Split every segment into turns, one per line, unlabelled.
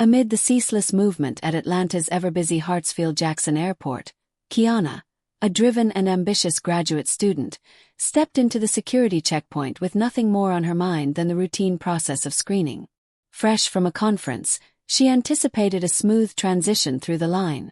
Amid the ceaseless movement at Atlanta's ever-busy Hartsfield-Jackson Airport, Kiana, a driven and ambitious graduate student, stepped into the security checkpoint with nothing more on her mind than the routine process of screening. Fresh from a conference, she anticipated a smooth transition through the line,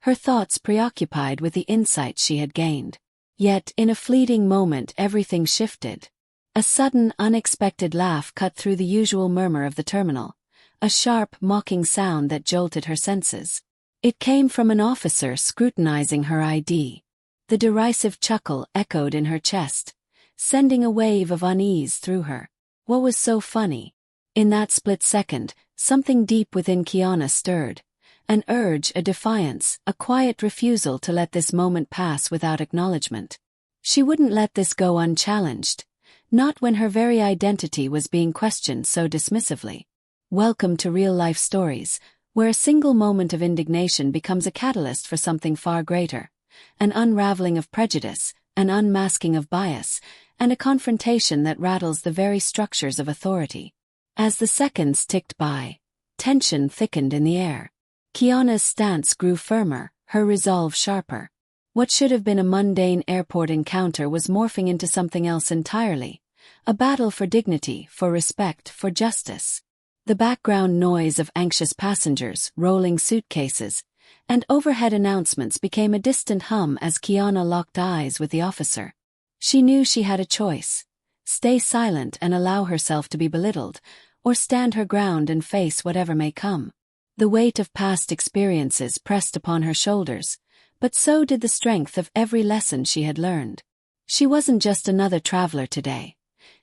her thoughts preoccupied with the insights she had gained. Yet, in a fleeting moment, everything shifted. A sudden, unexpected laugh cut through the usual murmur of the terminal, a sharp, mocking sound that jolted her senses. It came from an officer scrutinizing her ID. The derisive chuckle echoed in her chest, sending a wave of unease through her. What was so funny? In that split second, something deep within Kiana stirred. An urge, a defiance, a quiet refusal to let this moment pass without acknowledgement. She wouldn't let this go unchallenged, not when her very identity was being questioned so dismissively. Welcome to real-life stories, where a single moment of indignation becomes a catalyst for something far greater, an unraveling of prejudice, an unmasking of bias, and a confrontation that rattles the very structures of authority. As the seconds ticked by, tension thickened in the air. Kiana's stance grew firmer, her resolve sharper. What should have been a mundane airport encounter was morphing into something else entirely, a battle for dignity, for respect, for justice. The background noise of anxious passengers, rolling suitcases, and overhead announcements became a distant hum as Kiana locked eyes with the officer. She knew she had a choice: stay silent and allow herself to be belittled, or stand her ground and face whatever may come. The weight of past experiences pressed upon her shoulders, but so did the strength of every lesson she had learned. She wasn't just another traveler today.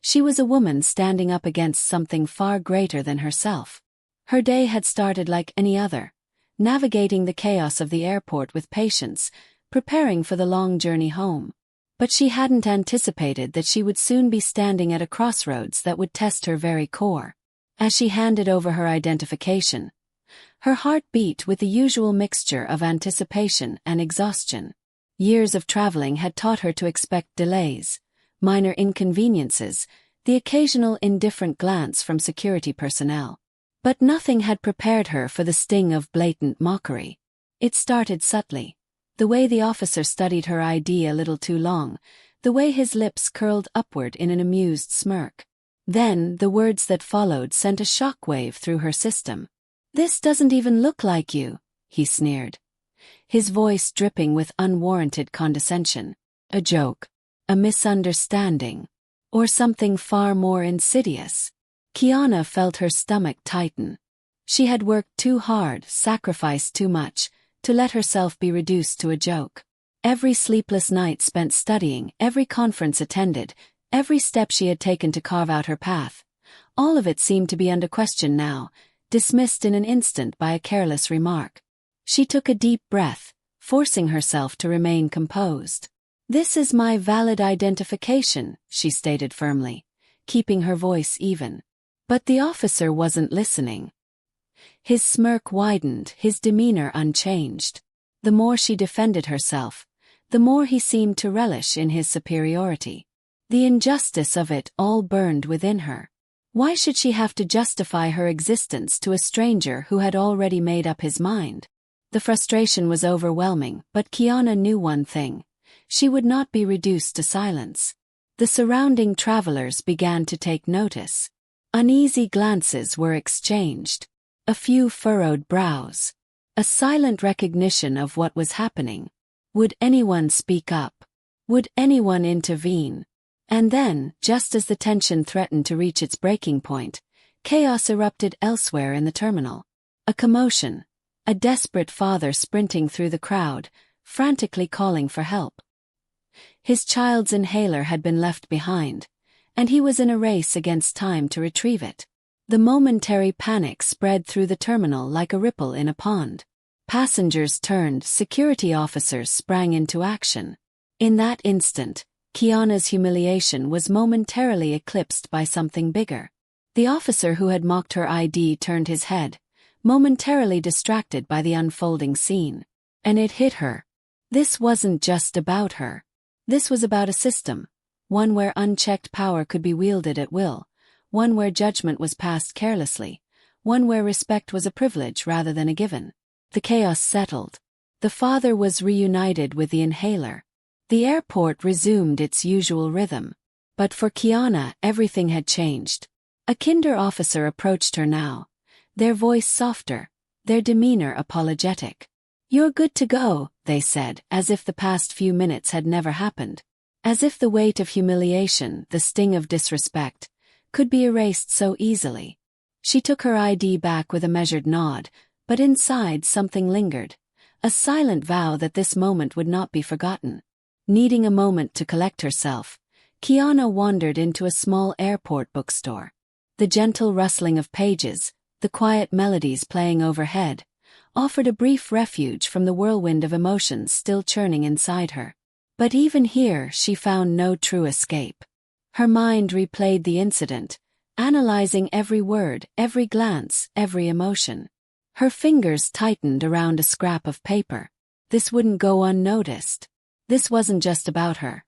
She was a woman standing up against something far greater than herself. Her day had started like any other, navigating the chaos of the airport with patience, preparing for the long journey home. But she hadn't anticipated that she would soon be standing at a crossroads that would test her very core. As she handed over her identification, her heart beat with the usual mixture of anticipation and exhaustion. Years of traveling had taught her to expect delays, minor inconveniences, the occasional indifferent glance from security personnel. But nothing had prepared her for the sting of blatant mockery. It started subtly. The way the officer studied her ID a little too long, the way his lips curled upward in an amused smirk. Then, the words that followed sent a shockwave through her system. "This doesn't even look like you," he sneered, his voice dripping with unwarranted condescension. A joke, a misunderstanding, or something far more insidious. Kiana felt her stomach tighten. She had worked too hard, sacrificed too much, to let herself be reduced to a joke. Every sleepless night spent studying, every conference attended, every step she had taken to carve out her path, all of it seemed to be under question now, dismissed in an instant by a careless remark. She took a deep breath, forcing herself to remain composed. "This is my valid identification," she stated firmly, keeping her voice even. But the officer wasn't listening. His smirk widened, his demeanor unchanged. The more she defended herself, the more he seemed to relish in his superiority. The injustice of it all burned within her. Why should she have to justify her existence to a stranger who had already made up his mind? The frustration was overwhelming, but Kiana knew one thing: she would not be reduced to silence. The surrounding travelers began to take notice. Uneasy glances were exchanged. A few furrowed brows. A silent recognition of what was happening. Would anyone speak up? Would anyone intervene? And then, just as the tension threatened to reach its breaking point, chaos erupted elsewhere in the terminal. A commotion. A desperate father sprinting through the crowd, frantically calling for help. His child's inhaler had been left behind, and he was in a race against time to retrieve it. The momentary panic spread through the terminal like a ripple in a pond. Passengers turned, security officers sprang into action. In that instant, Kiana's humiliation was momentarily eclipsed by something bigger. The officer who had mocked her ID turned his head, momentarily distracted by the unfolding scene. And it hit her. This wasn't just about her. This was about a system, one where unchecked power could be wielded at will, one where judgment was passed carelessly, one where respect was a privilege rather than a given. The chaos settled. The father was reunited with the inhaler. The airport resumed its usual rhythm. But for Kiana, everything had changed. A kinder officer approached her now, their voice softer, their demeanor apologetic. "You're good to go," they said, as if the past few minutes had never happened. As if the weight of humiliation, the sting of disrespect, could be erased so easily. She took her ID back with a measured nod, but inside something lingered, a silent vow that this moment would not be forgotten. Needing a moment to collect herself, Kiana wandered into a small airport bookstore. The gentle rustling of pages, the quiet melodies playing overhead, offered a brief refuge from the whirlwind of emotions still churning inside her. But even here she found no true escape. Her mind replayed the incident, analyzing every word, every glance, every emotion. Her fingers tightened around a scrap of paper. This wouldn't go unnoticed. This wasn't just about her.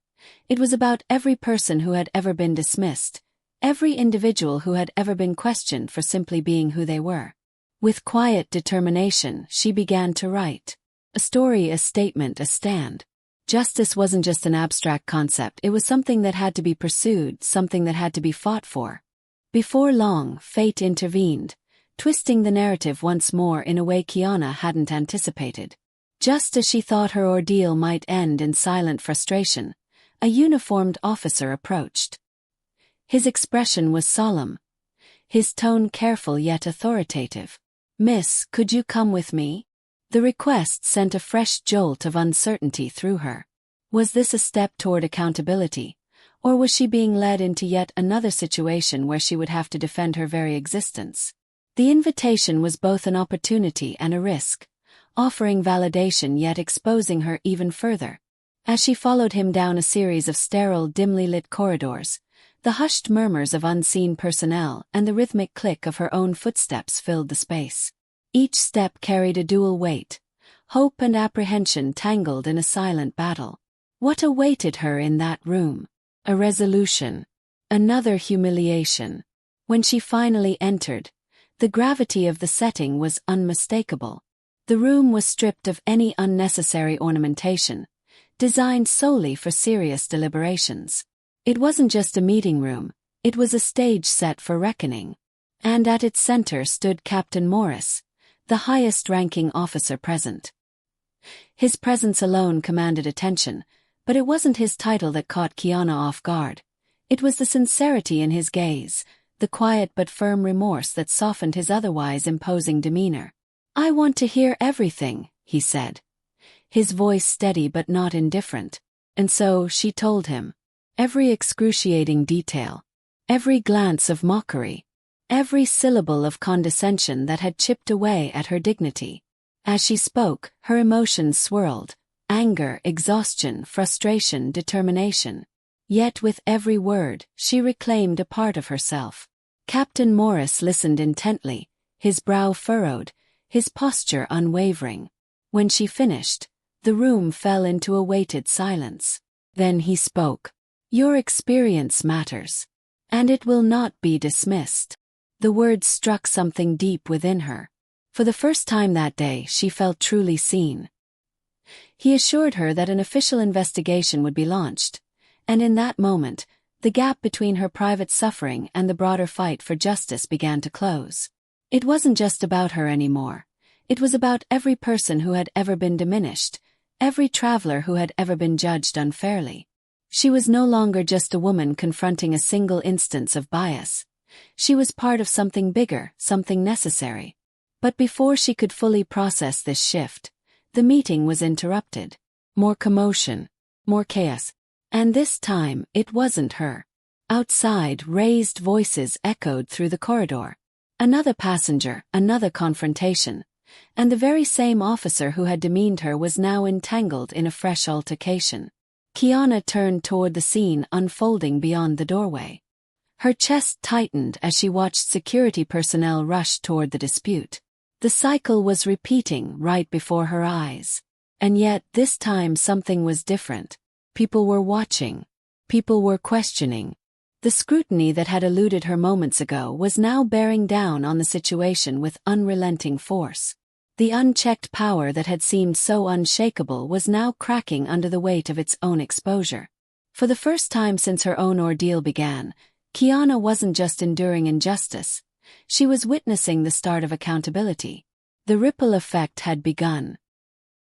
It was about every person who had ever been dismissed, every individual who had ever been questioned for simply being who they were. With quiet determination, she began to write. A story, a statement, a stand. Justice wasn't just an abstract concept, it was something that had to be pursued, something that had to be fought for. Before long, fate intervened, twisting the narrative once more in a way Kiana hadn't anticipated. Just as she thought her ordeal might end in silent frustration, a uniformed officer approached. His expression was solemn, his tone careful yet authoritative. "Miss, could you come with me?" The request sent a fresh jolt of uncertainty through her. Was this a step toward accountability, or was she being led into yet another situation where she would have to defend her very existence? The invitation was both an opportunity and a risk, offering validation yet exposing her even further. As she followed him down a series of sterile, dimly lit corridors, the hushed murmurs of unseen personnel and the rhythmic click of her own footsteps filled the space. Each step carried a dual weight, hope and apprehension tangled in a silent battle. What awaited her in that room? A resolution. Another humiliation. When she finally entered, the gravity of the setting was unmistakable. The room was stripped of any unnecessary ornamentation, designed solely for serious deliberations. It wasn't just a meeting room, it was a stage set for reckoning. And at its center stood Captain Morris, the highest-ranking officer present. His presence alone commanded attention, but it wasn't his title that caught Kiana off guard. It was the sincerity in his gaze, the quiet but firm remorse that softened his otherwise imposing demeanor. "I want to hear everything," he said, his voice steady but not indifferent. And so she told him. Every excruciating detail, every glance of mockery, every syllable of condescension that had chipped away at her dignity. As she spoke, her emotions swirled, anger, exhaustion, frustration, determination. Yet with every word, she reclaimed a part of herself. Captain Morris listened intently, his brow furrowed, his posture unwavering. When she finished, the room fell into a weighted silence. Then he spoke. "Your experience matters. And it will not be dismissed." The words struck something deep within her. For the first time that day, she felt truly seen. He assured her that an official investigation would be launched, and in that moment, the gap between her private suffering and the broader fight for justice began to close. It wasn't just about her anymore. It was about every person who had ever been diminished, every traveler who had ever been judged unfairly. She was no longer just a woman confronting a single instance of bias. She was part of something bigger, something necessary. But before she could fully process this shift, the meeting was interrupted. More commotion, more chaos. And this time, it wasn't her. Outside, raised voices echoed through the corridor. Another passenger, another confrontation. And the very same officer who had demeaned her was now entangled in a fresh altercation. Kiana turned toward the scene unfolding beyond the doorway. Her chest tightened as she watched security personnel rush toward the dispute. The cycle was repeating right before her eyes. And yet, this time something was different. People were watching. People were questioning. The scrutiny that had eluded her moments ago was now bearing down on the situation with unrelenting force. The unchecked power that had seemed so unshakable was now cracking under the weight of its own exposure. For the first time since her own ordeal began, Kiana wasn't just enduring injustice. She was witnessing the start of accountability. The ripple effect had begun.